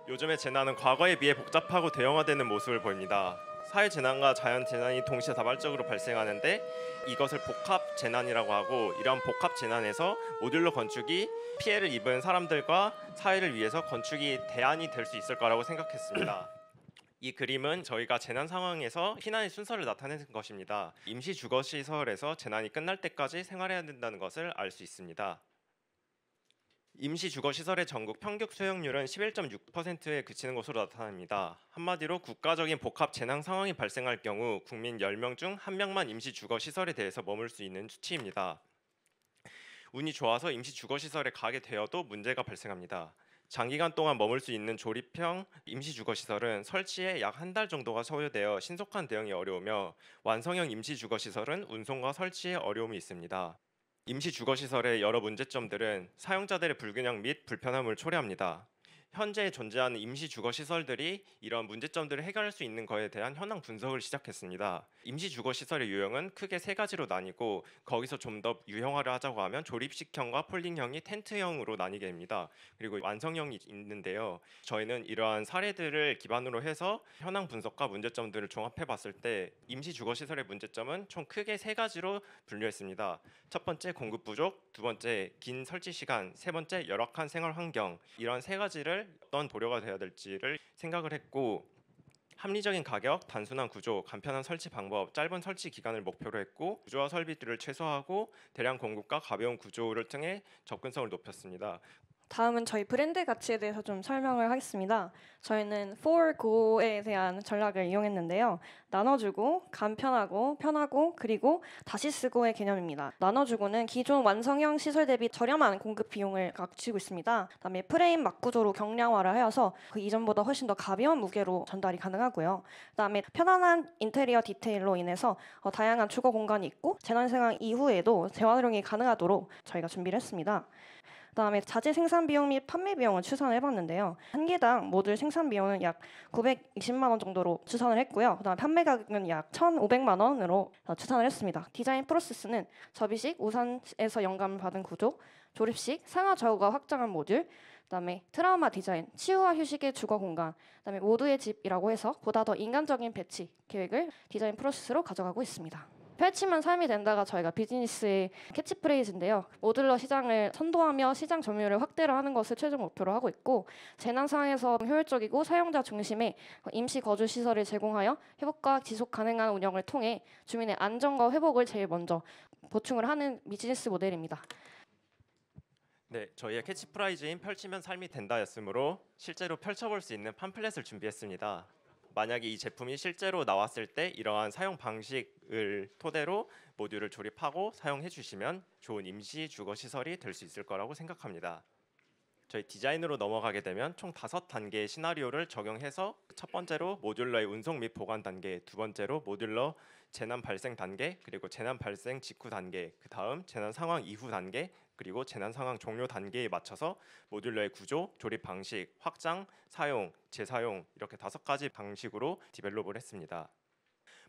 요즘의 재난은 과거에 비해 복잡하고 대형화되는 모습을 보입니다. 사회 재난과 자연 재난이 동시에 다발적으로 발생하는데 이것을 복합 재난이라고 하고, 이런 복합 재난에서 모듈러 건축이 피해를 입은 사람들과 사회를 위해서 건축이 대안이 될 수 있을 거라고 생각했습니다. 이 그림은 저희가 재난 상황에서 피난의 순서를 나타내는 것입니다. 임시 주거 시설에서 재난이 끝날 때까지 생활해야 된다는 것을 알 수 있습니다. 임시 주거 시설의 전국 평균 수용률은 11.6%에 그치는 것으로 나타납니다. 한마디로 국가적인 복합 재난 상황이 발생할 경우 국민 10명 중 1명만 임시 주거 시설에 대해서 머물 수 있는 수치입니다. 운이 좋아서 임시 주거 시설에 가게 되어도 문제가 발생합니다. 장기간 동안 머물 수 있는 조립형 임시 주거 시설은 설치에 약 한 달 정도가 소요되어 신속한 대응이 어려우며, 완성형 임시 주거 시설은 운송과 설치에 어려움이 있습니다. 임시 주거시설의 여러 문제점들은 사용자들의 불균형 및 불편함을 초래합니다. 현재 존재하는 임시 주거시설들이 이런 문제점들을 해결할 수 있는 것에 대한 현황 분석을 시작했습니다. 임시 주거시설의 유형은 크게 세 가지로 나뉘고, 거기서 좀 더 유형화를 하자고 하면 조립식형과 폴딩형이 텐트형으로 나뉘게 됩니다. 그리고 완성형이 있는데요. 저희는 이러한 사례들을 기반으로 해서 현황 분석과 문제점들을 종합해 봤을 때 임시 주거시설의 문제점은 총 크게 세 가지로 분류했습니다. 첫 번째, 공급 부족; 두 번째, 긴 설치 시간; 세 번째, 열악한 생활 환경. 이런 세 가지를 어떤 보료가 되어야 될지를 생각을 했고, 합리적인 가격, 단순한 구조, 간편한 설치 방법, 짧은 설치 기간을 목표로 했고, 구조와 설비들을 최소화하고 대량 공급과 가벼운 구조를 통해 접근성을 높였습니다. 다음은 저희 브랜드 가치에 대해서 좀 설명을 하겠습니다. 저희는 for go에 대한 전략을 이용했는데요. 나눠주고, 간편하고, 편하고, 그리고 다시 쓰고의 개념입니다. 나눠주고는 기존 완성형 시설 대비 저렴한 공급 비용을 갖추고 있습니다. 그다음에 프레임 막 구조로 경량화를 하여서 그 이전보다 훨씬 더 가벼운 무게로 전달이 가능하고요. 그다음에 편안한 인테리어 디테일로 인해서 다양한 주거 공간이 있고, 재난 상황 이후에도 재활용이 가능하도록 저희가 준비를 했습니다. 그다음에 자재 생산 비용 및 판매 비용을 추산을 해봤는데요. 한 개당 모듈 생산 비용은 약 920만 원 정도로 추산을 했고요. 그다음 판매 가격은 약 1,500만 원으로 추산을 했습니다. 디자인 프로세스는 접이식 우산에서 영감을 받은 구조, 조립식 상하 좌우가 확장한 모듈, 그다음에 트라우마 디자인, 치유와 휴식의 주거 공간, 그다음에 모두의 집이라고 해서 보다 더 인간적인 배치 계획을 디자인 프로세스로 가져가고 있습니다. 펼치면 삶이 된다가 저희가 비즈니스의 캐치프레이즈인데요. 모듈러 시장을 선도하며 시장 점유율을 확대를 하는 것을 최종 목표로 하고 있고, 재난 상황에서 효율적이고 사용자 중심의 임시 거주 시설을 제공하여 회복과 지속 가능한 운영을 통해 주민의 안전과 회복을 제일 먼저 보충을 하는 비즈니스 모델입니다. 네, 저희의 캐치프라이즈인 펼치면 삶이 된다였으므로 실제로 펼쳐볼 수 있는 팜플렛을 준비했습니다. 만약에 이 제품이 실제로 나왔을 때 이러한 사용 방식을 토대로 모듈을 조립하고 사용해 주시면 좋은 임시 주거 시설이 될 수 있을 거라고 생각합니다. 저희 디자인으로 넘어가게 되면 총 5단계의 시나리오를 적용해서, 첫 번째로 모듈러의 운송 및 보관 단계, 두 번째로 모듈러 재난 발생 단계, 그리고 재난 발생 직후 단계, 그 다음 재난 상황 이후 단계, 그리고 재난 상황 종료 단계에 맞춰서 모듈러의 구조, 조립 방식, 확장, 사용, 재사용, 이렇게 5가지 방식으로 디벨롭을 했습니다.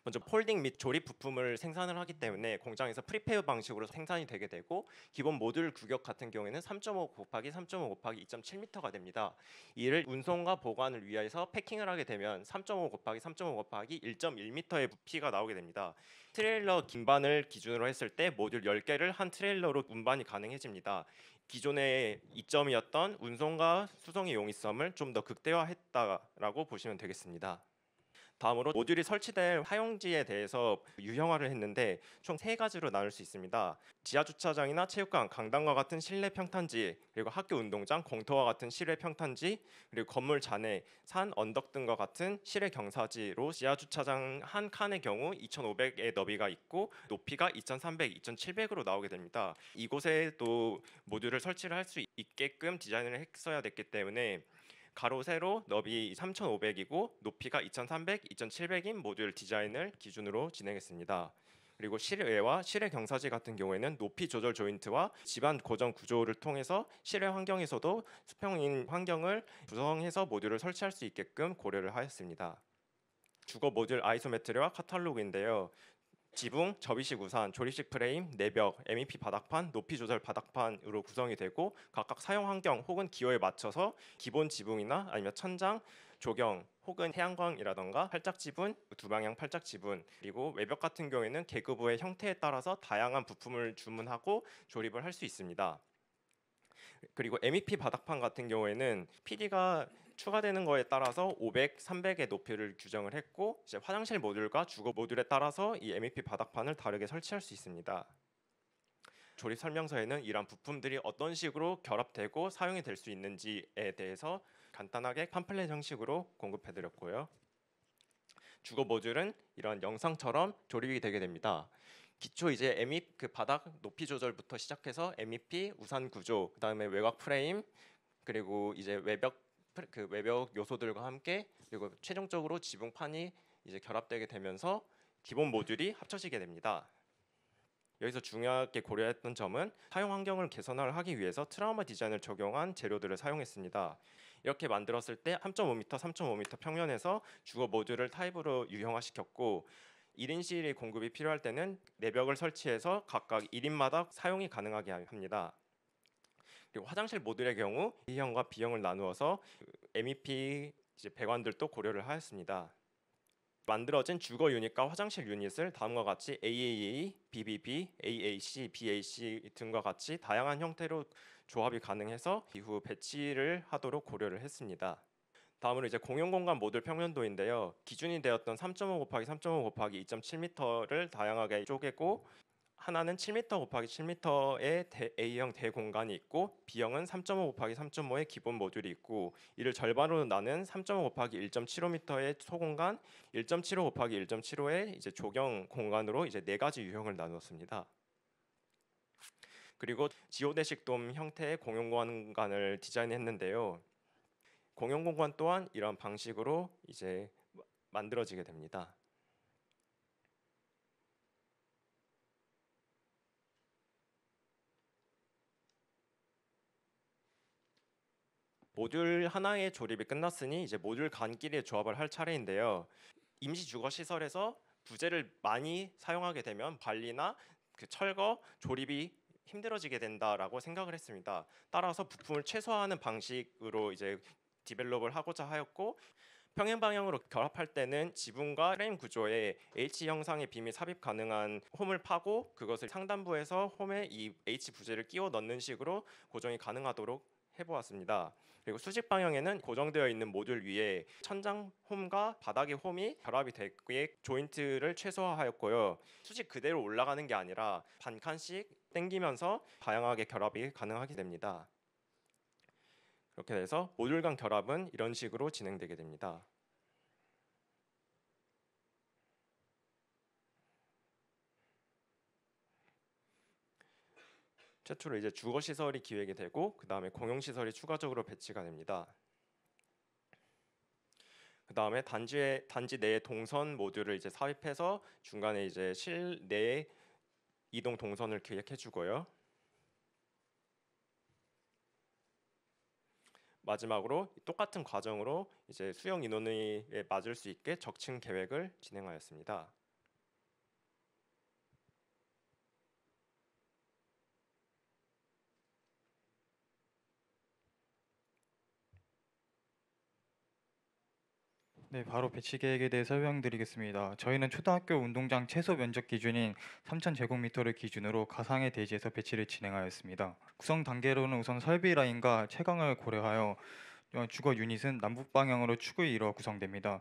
먼저 폴딩 및 조립 부품을 생산을 하기 때문에 공장에서 프리페어 방식으로 생산이 되게 되고, 기본 모듈 규격 같은 경우에는 3.5 곱하기 3.5 곱하기 2.7m가 됩니다. 이를 운송과 보관을 위해서 패킹을 하게 되면 3.5 곱하기 3.5 곱하기 1.1m의 부피가 나오게 됩니다. 트레일러 긴반을 기준으로 했을 때 모듈 10개를 한 트레일러로 운반이 가능해집니다. 기존의 이점이었던 운송과 수송의 용이성을 좀 더 극대화했다라고 보시면 되겠습니다. 다음으로 모듈이 설치될 사용지에 대해서 유형화를 했는데 총 3가지로 나눌 수 있습니다. 지하 주차장이나 체육관, 강당과 같은 실내 평탄지, 그리고 학교 운동장, 공터와 같은 실외 평탄지, 그리고 건물 잔해, 산, 언덕 등과 같은 실외 경사지로, 지하 주차장 한 칸의 경우 2,500의 너비가 있고 높이가 2,300, 2,700으로 나오게 됩니다. 이곳에도 모듈을 설치를 할 수 있게끔 디자인을 했어야 됐기 때문에 가로 세로 너비 3,500이고 높이가 2,300, 2,700인 모듈 디자인을 기준으로 진행했습니다. 그리고 실외와 실외 경사지 같은 경우에는 높이 조절 조인트와 집안 고정 구조를 통해서 실외 환경에서도 수평인 환경을 구성해서 모듈을 설치할 수 있게끔 고려를 하였습니다. 주거 모듈 아이소메트리와 카탈로그인데요. 지붕, 접이식 우산, 조립식 프레임, 내벽, MEP 바닥판, 높이 조절 바닥판으로 구성이 되고 각각 사용 환경 혹은 기호에 맞춰서 기본 지붕이나 아니면 천장, 조경 혹은 태양광이라던가 팔짝 지분, 두 방향 팔짝 지분, 그리고 외벽 같은 경우에는 계급부의 형태에 따라서 다양한 부품을 주문하고 조립을 할 수 있습니다. 그리고 MEP 바닥판 같은 경우에는 PD가 추가되는 거에 따라서 500, 300의 높이를 규정을 했고 이제 화장실 모듈과 주거 모듈에 따라서 이 MEP 바닥판을 다르게 설치할 수 있습니다. 조립 설명서에는 이러한 부품들이 어떤 식으로 결합되고 사용이 될 수 있는지에 대해서 간단하게 팜플렛 형식으로 공급해 드렸고요. 주거 모듈은 이런 영상처럼 조립이 되게 됩니다. 기초 이제 MEP 그 바닥 높이 조절부터 시작해서 MEP 우산 구조, 그다음에 외곽 프레임, 그리고 이제 외벽 요소들과 함께 그리고 최종적으로 지붕판이 이제 결합되게 되면서 기본 모듈이 합쳐지게 됩니다. 여기서 중요하게 고려했던 점은 사용 환경을 개선을 하기 위해서 트라우마 디자인을 적용한 재료들을 사용했습니다. 이렇게 만들었을 때 3.5m, 3.5m 평면에서 주거 모듈을 타입으로 유형화시켰고 1인실이 공급이 필요할 때는 내벽을 설치해서 각각 1인마다 사용이 가능하게 합니다. 그리고 화장실 모듈의 경우 A형과 B형을 나누어서 MEP 이제 배관들도 고려를 하였습니다. 만들어진 주거 유닛과 화장실 유닛을 다음과 같이 AAA, BBB, AAC, BAC 등과 같이 다양한 형태로 조합이 가능해서 이후 배치를 하도록 고려를 했습니다. 다음으로 이제 공용 공간 모듈 평면도인데요. 기준이 되었던 3.5 곱하기 3.5 곱하기 2.7m를 다양하게 쪼개고 하나는 7m 곱하기 7m의 A형 대공간이 있고 B형은 3.5 곱하기 3.5의 기본 모듈이 있고 이를 절반으로 나눈 3.5 곱하기 1.75m의 소공간, 1.75 곱하기 1.75의 이제 조경 공간으로 이제 네 가지 유형을 나누었습니다. 그리고 지오데식 돔 형태의 공용 공간을 디자인했는데요. 공용 공간 또한 이런 방식으로 이제 만들어지게 됩니다. 모듈 하나의 조립이 끝났으니 이제 모듈 간끼리의 조합을 할 차례인데요. 임시 주거 시설에서 부재를 많이 사용하게 되면 관리나 그 철거, 조립이 힘들어지게 된다라고 생각을 했습니다. 따라서 부품을 최소화하는 방식으로 이제 디벨롭을 하고자 하였고 평행 방향으로 결합할 때는 지붕과 프레임 구조에 H 형상의 빔이 삽입 가능한 홈을 파고 그것을 상단부에서 홈에 이 H 부재를 끼워 넣는 식으로 고정이 가능하도록 해보았습니다. 그리고 수직 방향에는 고정되어 있는 모듈 위에 천장 홈과 바닥의 홈이 결합이 되게 조인트를 최소화하였고요. 수직 그대로 올라가는 게 아니라 반 칸씩 당기면서 다양하게 결합이 가능하게 됩니다. 그렇게 돼서 모듈 간 결합은 이런 식으로 진행되게 됩니다. 최초로 이제 주거 시설이 기획이 되고 그 다음에 공용 시설이 추가적으로 배치가 됩니다. 그 다음에 단지 내에 동선 모듈을 이제 삽입해서 중간에 이제 실내 이동 동선을 기획해주고요. 마지막으로 똑같은 과정으로 이제 수용 인원에 맞을 수 있게 적층 계획을 진행하였습니다. 네, 바로 배치 계획에 대해 설명드리겠습니다. 저희는 초등학교 운동장 최소 면적 기준인 3,000제곱미터를 기준으로 가상의 대지에서 배치를 진행하였습니다. 구성 단계로는 우선 설비 라인과 채광을 고려하여 주거 유닛은 남북 방향으로 축을 이루어 구성됩니다.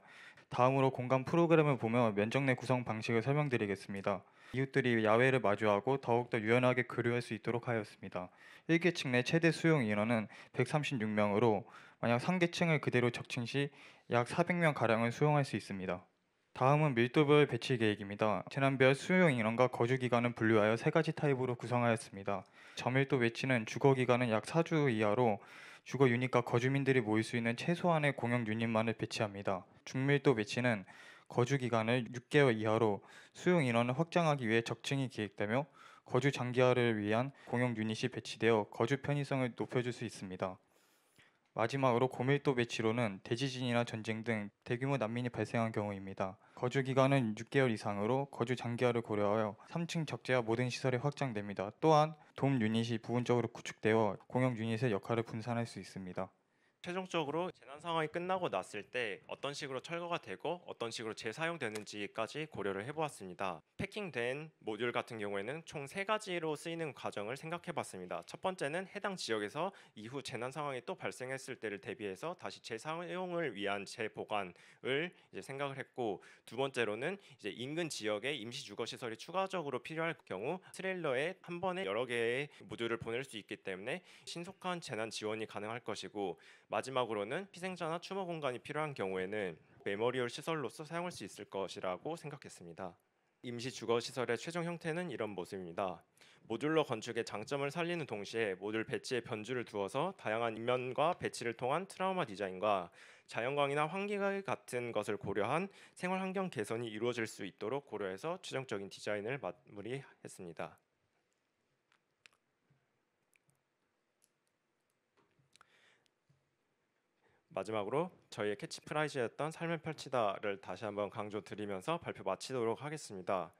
다음으로 공간 프로그램을 보며 면적 내 구성 방식을 설명드리겠습니다. 이웃들이 야외를 마주하고 더욱더 유연하게 교류할 수 있도록 하였습니다. 1계층 내 최대 수용 인원은 136명으로 만약 3계층을 그대로 적층 시 약 400명 가량을 수용할 수 있습니다. 다음은 밀도별 배치 계획입니다. 재난별 수용 인원과 거주 기간은 분류하여 세 가지 타입으로 구성하였습니다. 저밀도 배치는 주거 기간은 약 4주 이하로 주거 유닛과 거주민들이 모일 수 있는 최소한의 공용 유닛만을 배치합니다. 중밀도 배치는 거주 기간을 6개월 이하로 수용 인원을 확장하기 위해 적층이 기획되며 거주 장기화를 위한 공용 유닛이 배치되어 거주 편의성을 높여줄 수 있습니다. 마지막으로 고밀도 배치로는 대지진이나 전쟁 등 대규모 난민이 발생한 경우입니다. 거주 기간은 6개월 이상으로 거주 장기화를 고려하여 3층 적재와 모든 시설이 확장됩니다. 또한 돔 유닛이 부분적으로 구축되어 공용 유닛의 역할을 분산할 수 있습니다. 최종적으로 재난 상황이 끝나고 났을 때 어떤 식으로 철거가 되고 어떤 식으로 재사용되는지까지 고려를 해보았습니다. 패킹된 모듈 같은 경우에는 총 3가지로 쓰이는 과정을 생각해봤습니다. 첫 번째는 해당 지역에서 이후 재난 상황이 또 발생했을 때를 대비해서 다시 재사용을 위한 재보관을 이제 생각을 했고, 두 번째로는 이제 인근 지역에 임시 주거 시설이 추가적으로 필요할 경우 트레일러에 한 번에 여러 개의 모듈을 보낼 수 있기 때문에 신속한 재난 지원이 가능할 것이고, 마지막으로는 희생자나 추모 공간이 필요한 경우에는 메모리얼 시설로서 사용할 수 있을 것이라고 생각했습니다. 임시 주거 시설의 최종 형태는 이런 모습입니다. 모듈러 건축의 장점을 살리는 동시에 모듈 배치에 변주를 두어서 다양한 인면과 배치를 통한 트라우마 디자인과 자연광이나 환기 같은 것을 고려한 생활 환경 개선이 이루어질 수 있도록 고려해서 최종적인 디자인을 마무리했습니다. 마지막으로 저희의 캐치프라이즈였던 삶을 펼치다를 다시 한번 강조드리면서 발표 마치도록 하겠습니다.